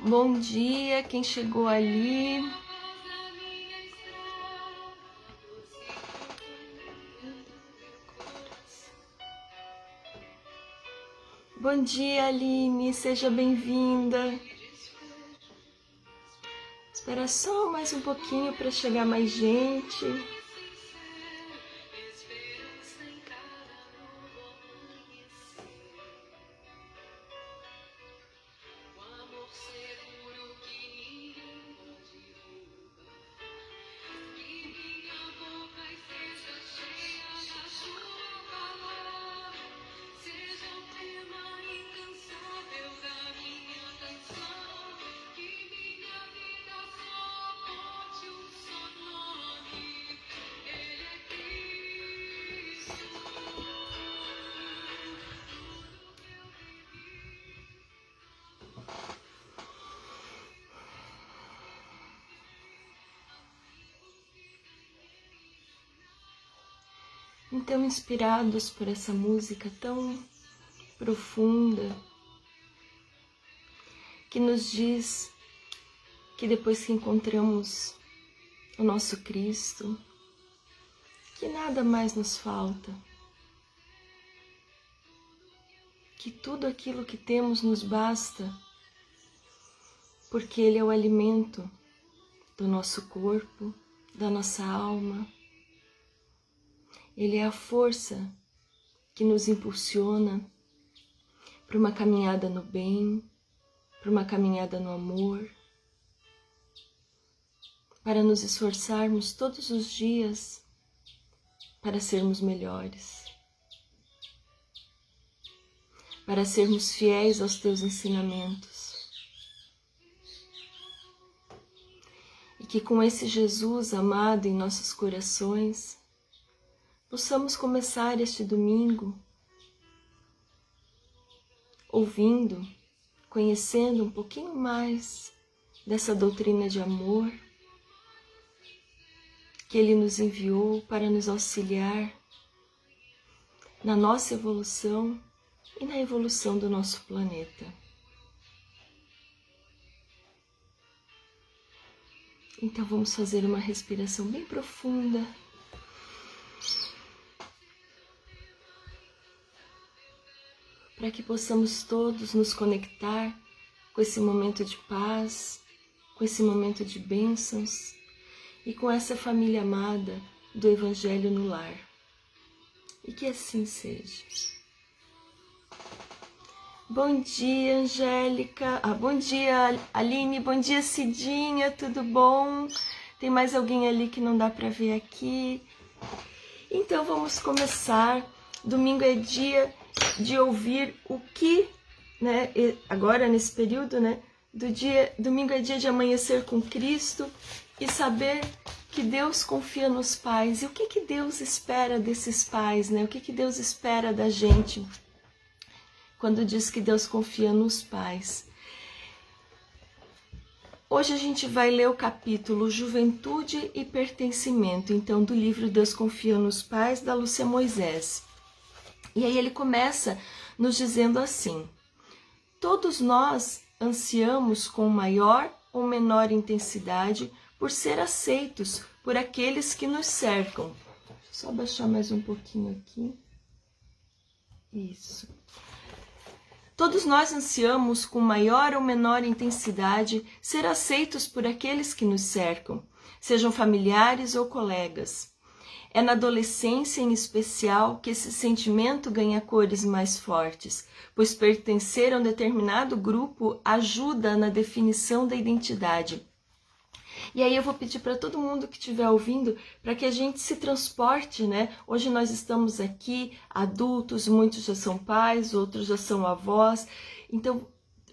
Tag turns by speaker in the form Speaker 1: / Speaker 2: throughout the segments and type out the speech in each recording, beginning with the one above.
Speaker 1: Bom dia, quem chegou ali. Bom dia, Aline, seja bem-vinda. Espera só mais um pouquinho para chegar mais gente. Então, inspirados por essa música tão profunda, que nos diz que depois que encontramos o nosso Cristo, que nada mais nos falta, que tudo aquilo que temos nos basta, porque Ele é o alimento do nosso corpo, da nossa alma. Ele é a força que nos impulsiona para uma caminhada no bem, para uma caminhada no amor, para nos esforçarmos todos os dias para sermos melhores, para sermos fiéis aos teus ensinamentos. E que com esse Jesus amado em nossos corações, possamos começar este domingo ouvindo, conhecendo um pouquinho mais dessa doutrina de amor que Ele nos enviou para nos auxiliar na nossa evolução e na evolução do nosso planeta. Então vamos fazer uma respiração bem profunda. Para que possamos todos nos conectar com esse momento de paz, com esse momento de bênçãos e com essa família amada do Evangelho no lar. E que assim seja. Bom dia, Angélica. Bom dia, Aline. Bom dia, Cidinha. Tudo bom? Tem mais alguém ali que não dá para ver aqui? Então vamos começar. Domingo é dia de ouvir o que, né, agora nesse período, né, domingo é dia de amanhecer com Cristo, e saber que Deus confia nos pais. E o que Deus espera desses pais, né? O que Deus espera da gente quando diz que Deus confia nos pais? Hoje a gente vai ler o capítulo Juventude e Pertencimento, então, do livro Deus Confia nos Pais, da Lúcia Moisés. E aí ele começa nos dizendo assim: todos nós ansiamos com maior ou menor intensidade por ser aceitos por aqueles que nos cercam. Deixa eu só baixar mais um pouquinho aqui. Isso. Todos nós ansiamos com maior ou menor intensidade ser aceitos por aqueles que nos cercam, sejam familiares ou colegas. É na adolescência, em especial, que esse sentimento ganha cores mais fortes, pois pertencer a um determinado grupo ajuda na definição da identidade. E aí eu vou pedir para todo mundo que estiver ouvindo para que a gente se transporte, né? Hoje nós estamos aqui, adultos, muitos já são pais, outros já são avós. Então,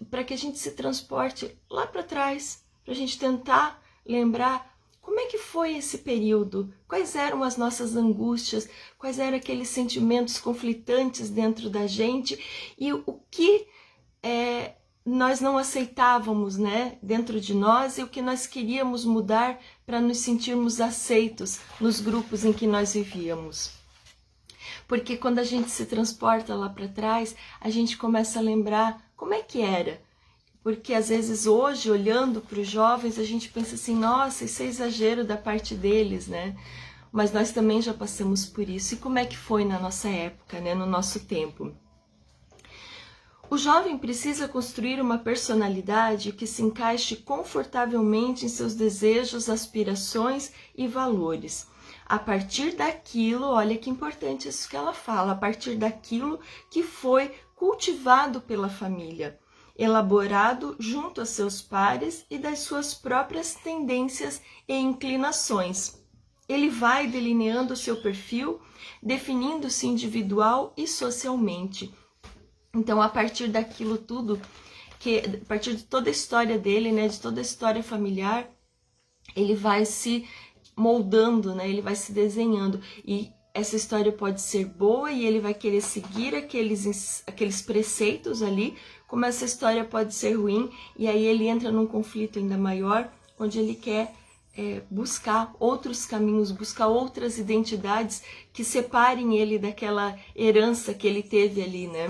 Speaker 1: para que a gente se transporte lá para trás, para a gente tentar lembrar como é que foi esse período, quais eram as nossas angústias, quais eram aqueles sentimentos conflitantes dentro da gente e o que nós não aceitávamos, né, dentro de nós, e o que nós queríamos mudar para nos sentirmos aceitos nos grupos em que nós vivíamos. Porque quando a gente se transporta lá para trás, a gente começa a lembrar como é que era. Porque às vezes hoje, olhando para os jovens, a gente pensa assim, nossa, isso é exagero da parte deles, né? Mas nós também já passamos por isso. E como é que foi na nossa época, né, no nosso tempo? O jovem precisa construir uma personalidade que se encaixe confortavelmente em seus desejos, aspirações e valores. A partir daquilo, olha que importante isso que ela fala, a partir daquilo que foi cultivado pela família, elaborado junto a seus pares e das suas próprias tendências e inclinações. Ele vai delineando o seu perfil, definindo-se individual e socialmente. Então, a partir daquilo tudo, a partir de toda a história dele, né, de toda a história familiar, ele vai se moldando, né, ele vai se desenhando. E essa história pode ser boa e ele vai querer seguir aqueles preceitos ali, como essa história pode ser ruim, e aí ele entra num conflito ainda maior, onde ele quer buscar outros caminhos, buscar outras identidades que separem ele daquela herança que ele teve ali, né?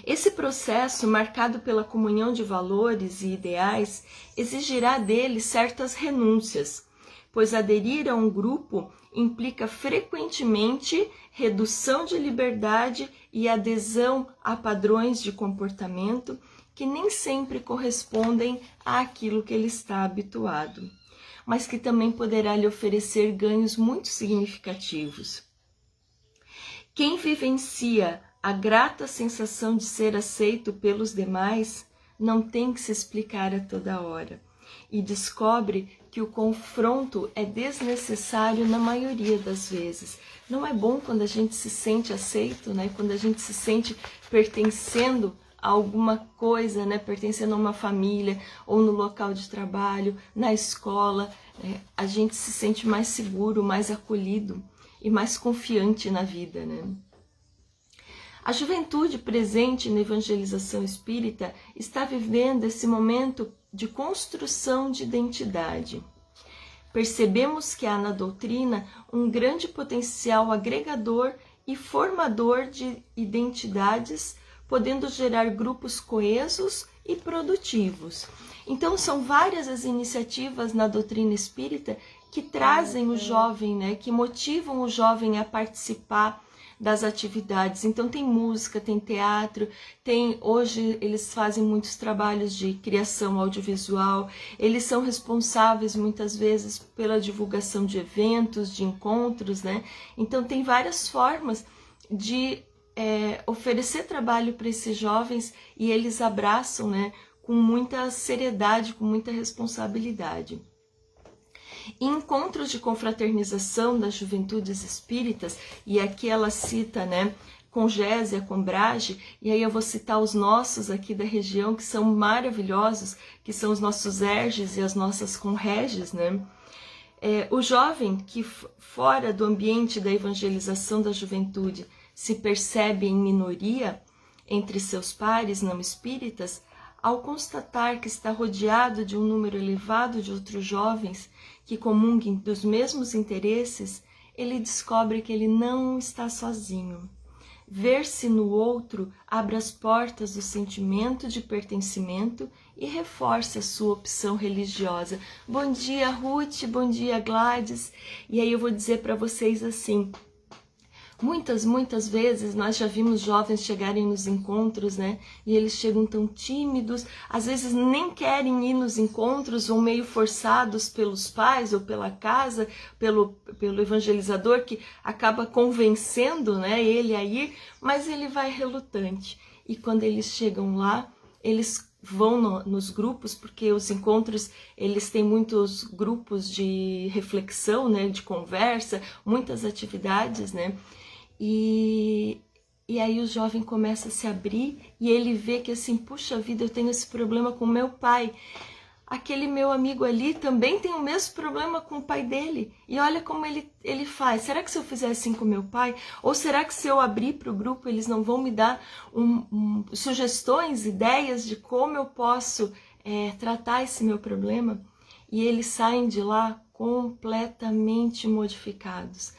Speaker 1: Esse processo, marcado pela comunhão de valores e ideais, exigirá dele certas renúncias, pois aderir a um grupo implica frequentemente redução de liberdade e adesão a padrões de comportamento que nem sempre correspondem àquilo que ele está habituado, mas que também poderá lhe oferecer ganhos muito significativos. Quem vivencia a grata sensação de ser aceito pelos demais não tem que se explicar a toda hora e descobre que o confronto é desnecessário na maioria das vezes. Não é bom quando a gente se sente aceito, né? Quando a gente se sente pertencendo a alguma coisa, né? Pertencendo a uma família ou no local de trabalho, na escola, a gente se sente mais seguro, mais acolhido e mais confiante na vida, né? A juventude presente na evangelização espírita está vivendo esse momento de construção de identidade. Percebemos que há na doutrina um grande potencial agregador e formador de identidades, podendo gerar grupos coesos e produtivos. Então, são várias as iniciativas na doutrina espírita que trazem o jovem, né, que motivam o jovem a participar das atividades. Então tem música, tem teatro, hoje eles fazem muitos trabalhos de criação audiovisual, eles são responsáveis muitas vezes pela divulgação de eventos, de encontros, né? Então tem várias formas de oferecer trabalho para esses jovens e eles abraçam, né, com muita seriedade, com muita responsabilidade. Em encontros de confraternização das juventudes espíritas, e aqui ela cita, né, com Gésia, com Brage, e aí eu vou citar os nossos aqui da região, que são maravilhosos, que são os nossos Erges e as nossas Conreges, né? O jovem que fora do ambiente da evangelização da juventude se percebe em minoria entre seus pares não espíritas, ao constatar que está rodeado de um número elevado de outros jovens que comunguem dos mesmos interesses, ele descobre que ele não está sozinho. Ver-se no outro abre as portas do sentimento de pertencimento e reforça a sua opção religiosa. Bom dia, Ruth, bom dia, Gladys. E aí eu vou dizer para vocês assim, muitas vezes nós já vimos jovens chegarem nos encontros, né? E eles chegam tão tímidos, às vezes nem querem ir nos encontros, ou meio forçados pelos pais ou pela casa, pelo evangelizador que acaba convencendo, né, ele a ir, mas ele vai relutante. E quando eles chegam lá, eles vão nos grupos, porque os encontros, eles têm muitos grupos de reflexão, né, de conversa, muitas atividades, né? E aí o jovem começa a se abrir e ele vê que assim, puxa vida, eu tenho esse problema com meu pai. Aquele meu amigo ali também tem o mesmo problema com o pai dele. E olha como ele faz. Será que se eu fizer assim com meu pai? Ou será que se eu abrir para o grupo, eles não vão me dar sugestões, ideias de como eu posso tratar esse meu problema? E eles saem de lá completamente modificados.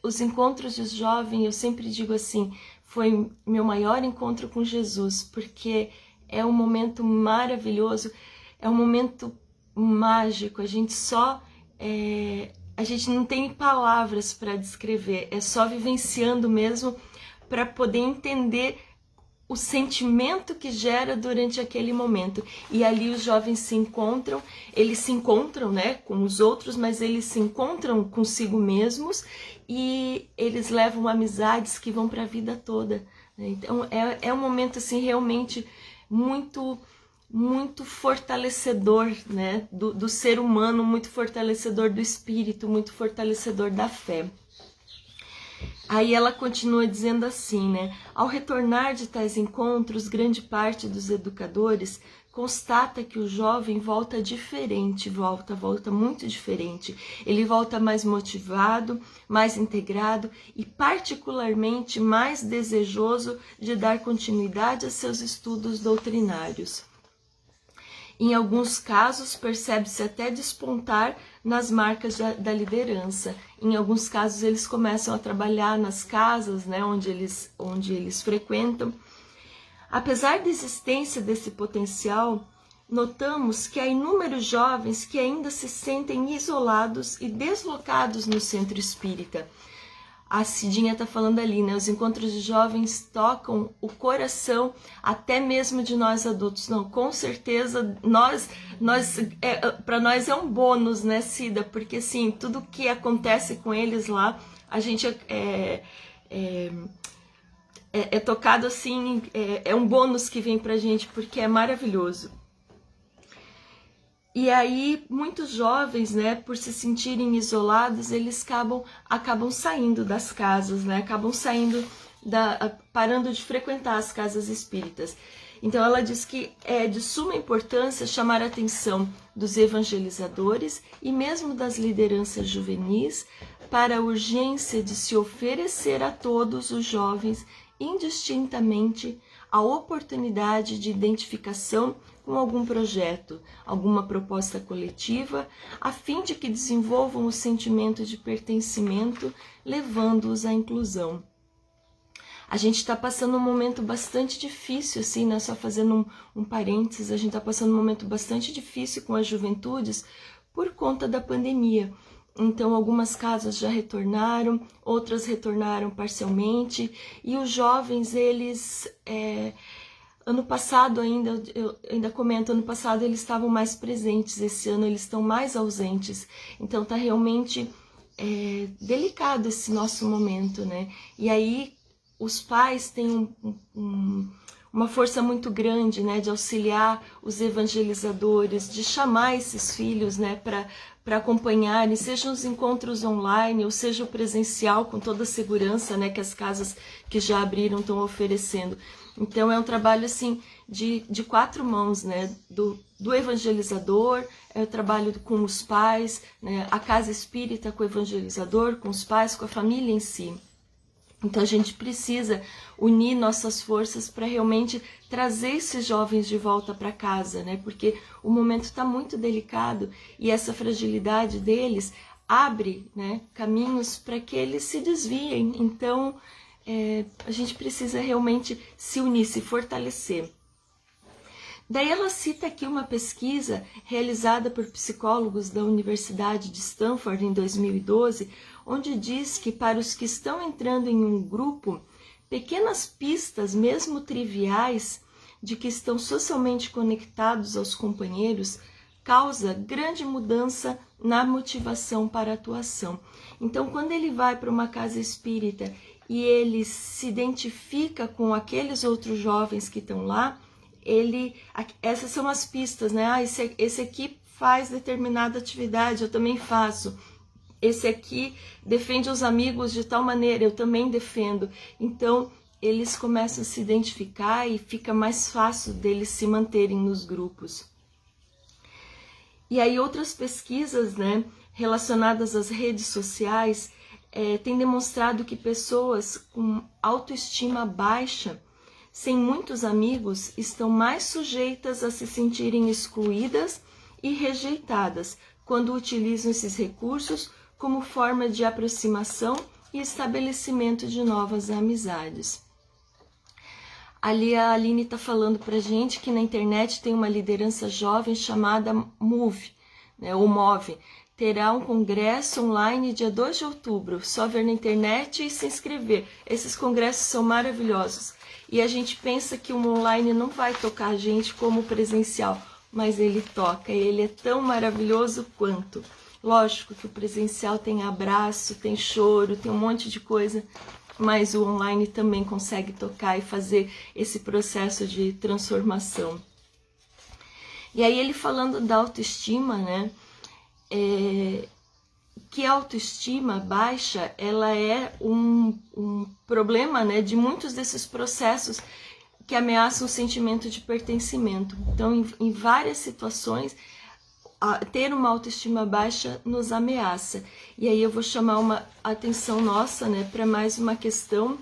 Speaker 1: Os encontros de jovem, eu sempre digo assim, foi meu maior encontro com Jesus, porque é um momento maravilhoso, é um momento mágico, a gente não tem palavras para descrever, é só vivenciando mesmo para poder entender o sentimento que gera durante aquele momento. E ali os jovens se encontram, né, com os outros, mas eles se encontram consigo mesmos e eles levam amizades que vão para a vida toda. Então é um momento assim realmente muito fortalecedor, né, do ser humano, muito fortalecedor do espírito, muito fortalecedor da fé. Aí ela continua dizendo assim, né? Ao retornar de tais encontros, grande parte dos educadores constata que o jovem volta diferente, volta muito diferente. Ele volta mais motivado, mais integrado e particularmente mais desejoso de dar continuidade a seus estudos doutrinários. Em alguns casos, percebe-se até despontar nas marcas da liderança. Em alguns casos, eles começam a trabalhar nas casas, né, onde eles frequentam. Apesar da existência desse potencial, notamos que há inúmeros jovens que ainda se sentem isolados e deslocados no centro espírita. A Cidinha está falando ali, né? Os encontros de jovens tocam o coração até mesmo de nós adultos. Não, com certeza, para nós é um bônus, né, Cida? Porque assim, tudo que acontece com eles lá, a gente é tocado assim, é um bônus que vem pra gente, porque é maravilhoso. E aí, muitos jovens, né, por se sentirem isolados, eles acabam saindo das casas, né, acabam saindo, parando de frequentar as casas espíritas. Então, ela diz que é de suma importância chamar a atenção dos evangelizadores e mesmo das lideranças juvenis para a urgência de se oferecer a todos os jovens, indistintamente, a oportunidade de identificação com algum projeto, alguma proposta coletiva, a fim de que desenvolvam o sentimento de pertencimento, levando-os à inclusão. A gente está passando um momento bastante difícil, assim, né? Só fazendo um parênteses, a gente está passando um momento bastante difícil com as juventudes por conta da pandemia. Então, algumas casas já retornaram, outras retornaram parcialmente, e os jovens, eles... ano passado eu ainda comento, ano passado eles estavam mais presentes, esse ano eles estão mais ausentes. Então está realmente delicado esse nosso momento, né? E aí os pais têm uma força muito grande, né, de auxiliar os evangelizadores, de chamar esses filhos, né, para acompanharem, seja os encontros online ou seja o presencial, com toda a segurança, né, que as casas que já abriram estão oferecendo. Então é um trabalho assim de quatro mãos, né, do evangelizador, é o trabalho com os pais, né, a casa espírita com o evangelizador, com os pais, com a família em si. Então a gente precisa unir nossas forças para realmente trazer esses jovens de volta para casa, né? Porque o momento está muito delicado e essa fragilidade deles abre, né, caminhos para que eles se desviem. Então a gente precisa realmente se unir, se fortalecer. Daí ela cita aqui uma pesquisa realizada por psicólogos da Universidade de Stanford em 2012, onde diz que para os que estão entrando em um grupo, pequenas pistas, mesmo triviais, de que estão socialmente conectados aos companheiros, causa grande mudança na motivação para a atuação. Então, quando ele vai para uma casa espírita e ele se identifica com aqueles outros jovens que estão lá, essas são as pistas, né? Esse aqui faz determinada atividade, eu também faço. Esse aqui defende os amigos de tal maneira, eu também defendo. Então, eles começam a se identificar e fica mais fácil deles se manterem nos grupos. E aí outras pesquisas, né, relacionadas às redes sociais têm demonstrado que pessoas com autoestima baixa, sem muitos amigos, estão mais sujeitas a se sentirem excluídas e rejeitadas quando utilizam esses recursos como forma de aproximação e estabelecimento de novas amizades. Ali a Aline está falando para a gente que na internet tem uma liderança jovem chamada Move, né, ou Move. Terá um congresso online dia 2 de outubro, só ver na internet e se inscrever. Esses congressos são maravilhosos. E a gente pensa que o online não vai tocar a gente como o presencial, mas ele toca, e ele é tão maravilhoso quanto. Lógico que o presencial tem abraço, tem choro, tem um monte de coisa, mas o online também consegue tocar e fazer esse processo de transformação. E aí ele falando da autoestima, né? Que a autoestima baixa, ela é um problema, né, de muitos desses processos que ameaçam o sentimento de pertencimento. Então, em várias situações, ter uma autoestima baixa nos ameaça. E aí eu vou chamar uma atenção nossa, né, para mais uma questão,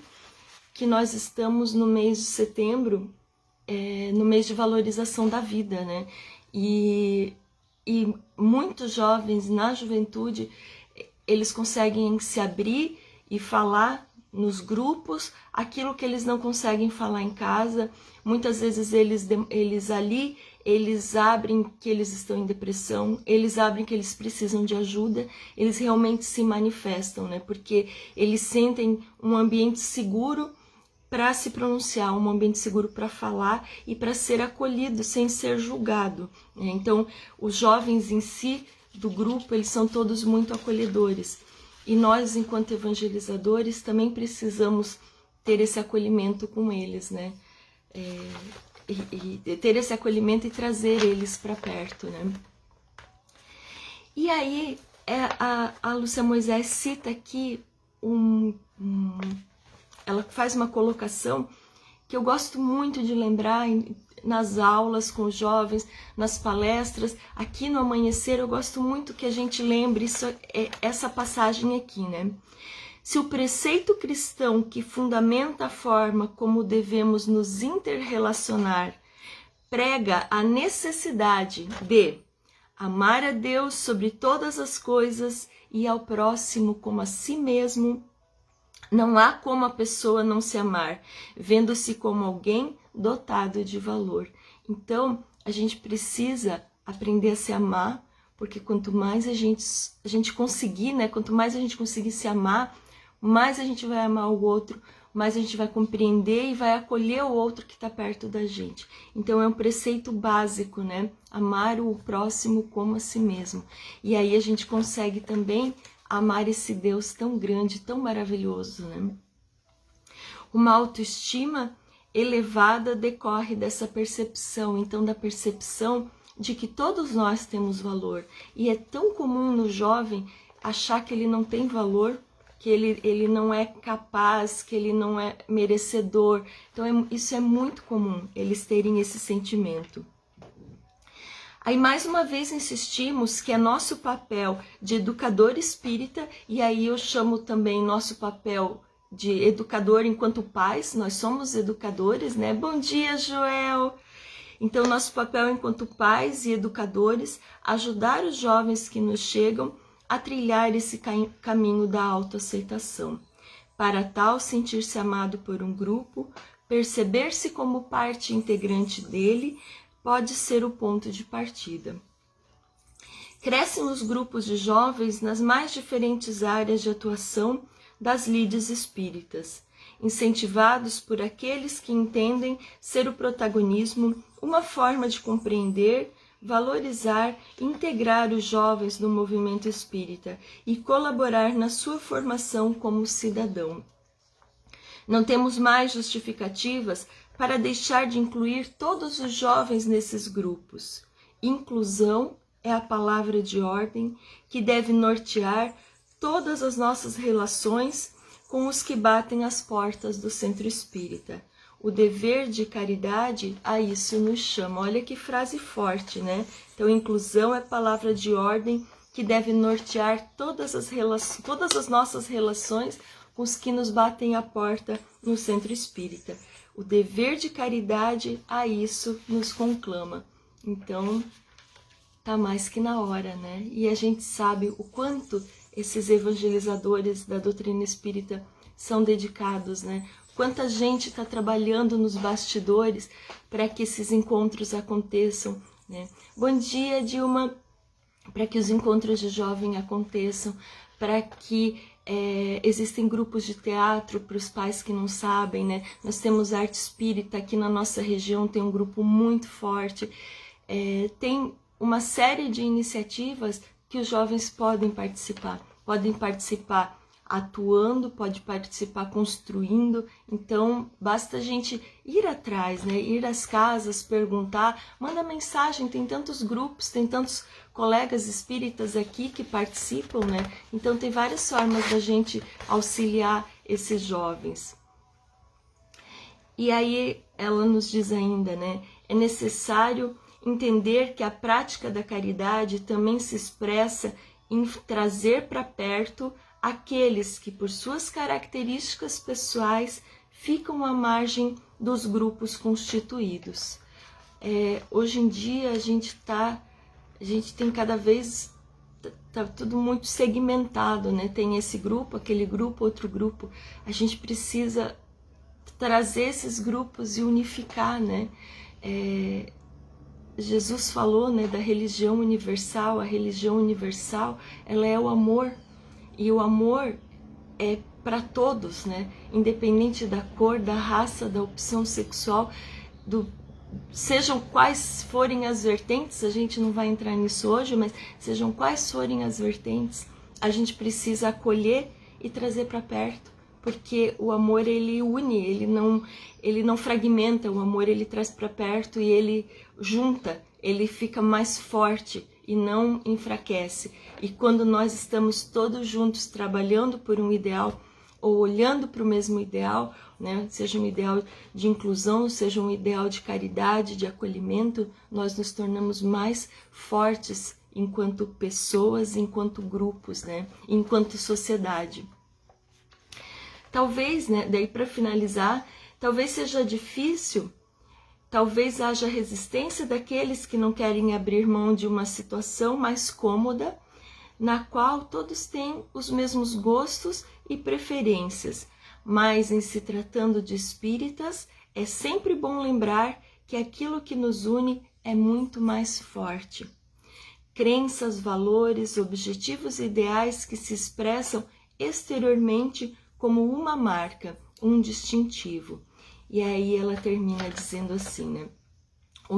Speaker 1: que nós estamos no mês de setembro, no mês de valorização da vida, né? E muitos jovens na juventude, eles conseguem se abrir e falar nos grupos aquilo que eles não conseguem falar em casa. Muitas vezes eles abrem que eles estão em depressão, eles abrem que eles precisam de ajuda, eles realmente se manifestam, né? Porque eles sentem um ambiente seguro para se pronunciar, um ambiente seguro para falar e para ser acolhido sem ser julgado, né? Então, os jovens em si do grupo, eles são todos muito acolhedores. E nós, enquanto evangelizadores, também precisamos ter esse acolhimento com eles, né? E ter esse acolhimento e trazer eles para perto, né? E aí, a Lúcia Moisés cita aqui ela faz uma colocação que eu gosto muito de lembrar nas aulas com os jovens, nas palestras, aqui no Amanhecer, eu gosto muito que a gente lembre essa passagem aqui, né? Se o preceito cristão que fundamenta a forma como devemos nos interrelacionar prega a necessidade de amar a Deus sobre todas as coisas e ao próximo como a si mesmo, não há como a pessoa não se amar, vendo-se como alguém dotado de valor. Então, a gente precisa aprender a se amar, porque quanto mais a gente conseguir, né? Quanto mais a gente conseguir se amar, mais a gente vai amar o outro, mais a gente vai compreender e vai acolher o outro que está perto da gente. Então, é um preceito básico, né? Amar o próximo como a si mesmo. E aí a gente consegue também amar esse Deus tão grande, tão maravilhoso, né? Uma autoestima elevada decorre dessa percepção, então da percepção de que todos nós temos valor. E é tão comum no jovem achar que ele não tem valor, que ele não é capaz, que ele não é merecedor. Então isso é muito comum, eles terem esse sentimento. Aí mais uma vez insistimos que é nosso papel de educador espírita, e aí eu chamo também nosso papel de educador enquanto pais, nós somos educadores, né? Bom dia, Joel! Então, nosso papel enquanto pais e educadores, ajudar os jovens que nos chegam a trilhar esse caminho da autoaceitação. Para tal, sentir-se amado por um grupo, perceber-se como parte integrante dele, pode ser o ponto de partida. Crescem os grupos de jovens nas mais diferentes áreas de atuação das lides espíritas, incentivados por aqueles que entendem ser o protagonismo uma forma de compreender, valorizar e integrar os jovens no movimento espírita e colaborar na sua formação como cidadão. Não temos mais justificativas para deixar de incluir todos os jovens nesses grupos. Inclusão é a palavra de ordem que deve nortear todas as nossas relações com os que batem as portas do centro espírita. O dever de caridade a isso nos chama. Olha que frase forte, né? Então, inclusão é palavra de ordem que deve nortear todas as nossas relações com os que nos batem a porta no centro espírita. O dever de caridade a isso nos conclama. Então, tá mais que na hora, né? E a gente sabe o quanto esses evangelizadores da doutrina espírita são dedicados, né? Quanta gente está trabalhando nos bastidores para que esses encontros aconteçam, né? Bom dia, Dilma! Para que os encontros de jovem aconteçam, para que existem grupos de teatro para os pais que não sabem, né? Nós temos arte espírita aqui na nossa região, tem um grupo muito forte. Tem uma série de iniciativas que os jovens podem participar atuando, pode participar construindo. Então basta a gente ir atrás, né? Ir às casas, perguntar, manda mensagem, tem tantos grupos, tem tantos colegas espíritas aqui que participam, né? Então tem várias formas da gente auxiliar esses jovens. E aí ela nos diz ainda, né? É necessário entender que a prática da caridade também se expressa em trazer para perto aqueles que, por suas características pessoais, ficam à margem dos grupos constituídos. Hoje em dia a gente tem cada vez, tá tudo muito segmentado, né? Tem esse grupo, aquele grupo, outro grupo. A gente precisa trazer esses grupos e unificar, né? Jesus falou, né, da religião universal. A religião universal, ela é o amor. E o amor é para todos, né? Independente da cor, da raça, da opção sexual, sejam quais forem as vertentes, a gente não vai entrar nisso hoje, mas sejam quais forem as vertentes, a gente precisa acolher e trazer para perto, porque o amor ele une, ele não fragmenta, o amor ele traz para perto e ele junta, ele fica mais forte e não enfraquece. E quando nós estamos todos juntos trabalhando por um ideal ou olhando para o mesmo ideal, né, seja um ideal de inclusão, seja um ideal de caridade, de acolhimento, nós nos tornamos mais fortes enquanto pessoas, enquanto grupos, né, enquanto sociedade. Talvez, né, daí para finalizar, talvez seja difícil, talvez haja resistência daqueles que não querem abrir mão de uma situação mais cômoda, na qual todos têm os mesmos gostos e preferências, mas em se tratando de espíritas, é sempre bom lembrar que aquilo que nos une é muito mais forte. Crenças, valores, objetivos e ideais que se expressam exteriormente como uma marca, um distintivo. E aí ela termina dizendo assim, né? O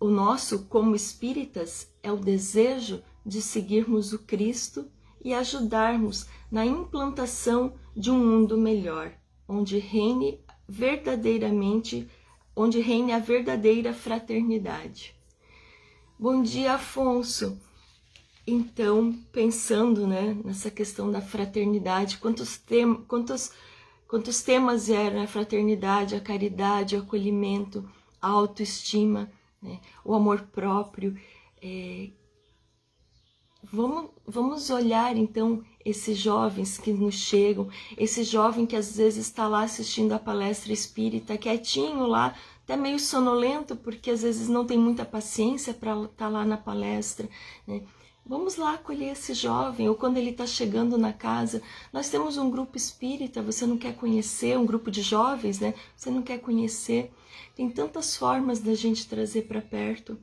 Speaker 1: nosso como espíritas é o desejo de seguirmos o Cristo e ajudarmos na implantação de um mundo melhor. onde reine verdadeiramente, onde reine a verdadeira fraternidade. Bom dia, Afonso. Então, pensando, né, nessa questão da fraternidade, quantos temas eram a fraternidade, a caridade, o acolhimento, a autoestima, né, o amor próprio. Vamos olhar então esses jovens que nos chegam, esse jovem que às vezes está lá assistindo a palestra espírita, quietinho lá, até meio sonolento, porque às vezes não tem muita paciência para estar lá na palestra, né? Vamos lá acolher esse jovem, ou quando ele está chegando na casa, nós temos um grupo espírita, você não quer conhecer, um grupo de jovens, né? Você não quer conhecer. Tem tantas formas da gente trazer para perto.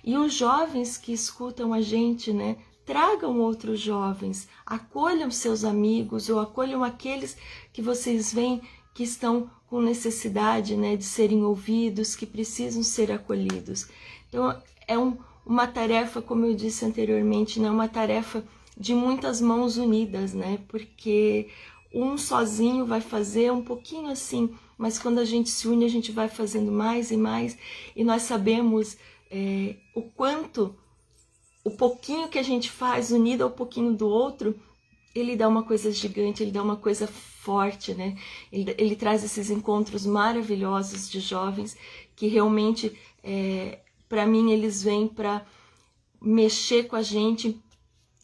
Speaker 1: E os jovens que escutam a gente, né? Tragam outros jovens, acolham seus amigos ou acolham aqueles que vocês veem que estão com necessidade, né, de serem ouvidos, que precisam ser acolhidos. Então é uma tarefa, como eu disse anteriormente, né, uma tarefa de muitas mãos unidas, né, porque um sozinho vai fazer um pouquinho assim, mas quando a gente se une a gente vai fazendo mais e mais, e nós sabemos o quanto o pouquinho que a gente faz unido ao pouquinho do outro, ele dá uma coisa gigante, ele dá uma coisa forte, né? Ele traz esses encontros maravilhosos de jovens que realmente, para mim, eles vêm para mexer com a gente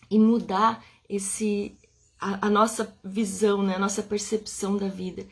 Speaker 1: e mudar a nossa visão, né? A nossa percepção da vida.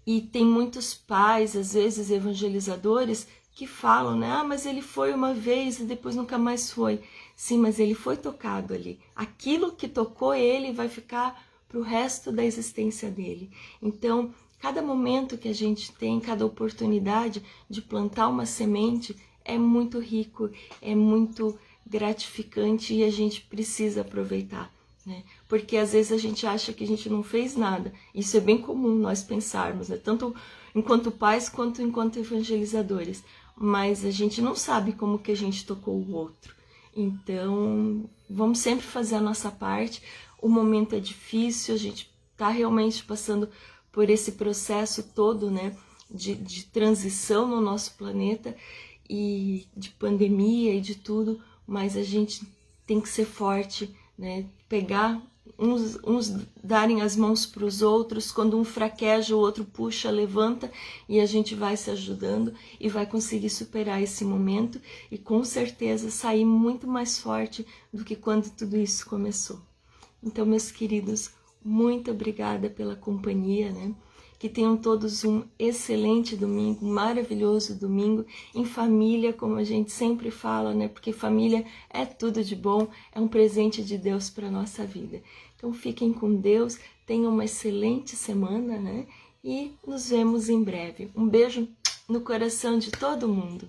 Speaker 1: E tem muitos pais, às vezes evangelizadores, que falam, né? Ah, mas ele foi uma vez e depois nunca mais foi. Sim, mas ele foi tocado ali. Aquilo que tocou ele vai ficar para o resto da existência dele. Então, cada momento que a gente tem, cada oportunidade de plantar uma semente é muito rico, é muito gratificante e a gente precisa aproveitar, né? Porque às vezes a gente acha que a gente não fez nada. Isso é bem comum nós pensarmos, né? Tanto enquanto pais quanto enquanto evangelizadores. Mas a gente não sabe como que a gente tocou o outro. Então, vamos sempre fazer a nossa parte. O momento é difícil, a gente está realmente passando por esse processo todo, né, de transição no nosso planeta e de pandemia e de tudo, mas a gente tem que ser forte, né, pegar uns darem as mãos para os outros, quando um fraqueja, o outro puxa, levanta e a gente vai se ajudando e vai conseguir superar esse momento e com certeza sair muito mais forte do que quando tudo isso começou. Então, meus queridos, muito obrigada pela companhia, né? Que tenham todos um excelente domingo, um maravilhoso domingo, em família, como a gente sempre fala, né? Porque família é tudo de bom, é um presente de Deus para a nossa vida. Então fiquem com Deus, tenham uma excelente semana, né? E nos vemos em breve. Um beijo no coração de todo mundo.